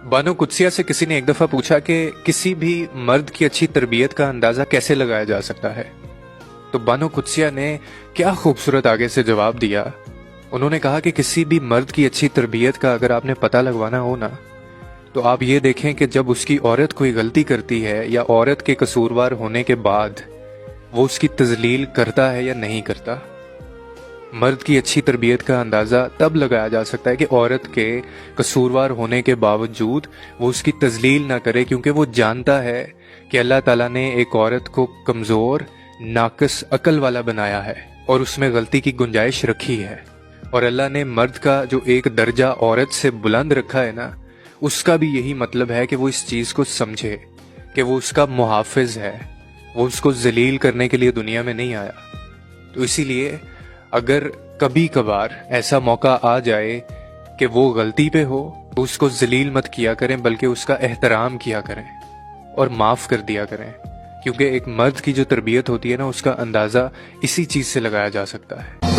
बानो कुदसिया से किसी ने एक दफा पूछा कि किसी भी मर्द की अच्छी तरबियत का अंदाजा कैसे लगाया जा सकता है। तो बानो कुदसिया ने क्या खूबसूरत आगे से जवाब दिया। उन्होंने कहा कि किसी भी मर्द की अच्छी तरबियत का अगर आपने पता लगवाना हो ना, तो आप ये देखें कि जब उसकी औरत कोई गलती करती है या औरत के कसूरवार होने के बाद वो उसकी तजलील करता है या नहीं करता। मर्द की अच्छी तरबियत का अंदाज़ा तब लगाया जा सकता है कि औरत के कसूरवार होने के बावजूद वो उसकी तजलील ना करे, क्योंकि वो जानता है कि अल्लाह ताला ने एक औरत को कमज़ोर, नाक़िस अकल वाला बनाया है और उसमें गलती की गुंजाइश रखी है। और अल्लाह ने मर्द का जो एक दर्जा औरत से बुलंद रखा है ना, उसका भी यही मतलब है कि वो इस चीज़ को समझे कि वो उसका मुहाफ़िज़ है, वो उसको जलील करने के लिए दुनिया में नहीं आया। तो इसीलिए अगर कभी कभार ऐसा मौका आ जाए कि वो गलती पे हो, तो उसको जलील मत किया करें, बल्कि उसका एहतराम किया करें और माफ़ कर दिया करें, क्योंकि एक मर्द की जो तरबियत होती है ना, उसका अंदाज़ा इसी चीज़ से लगाया जा सकता है।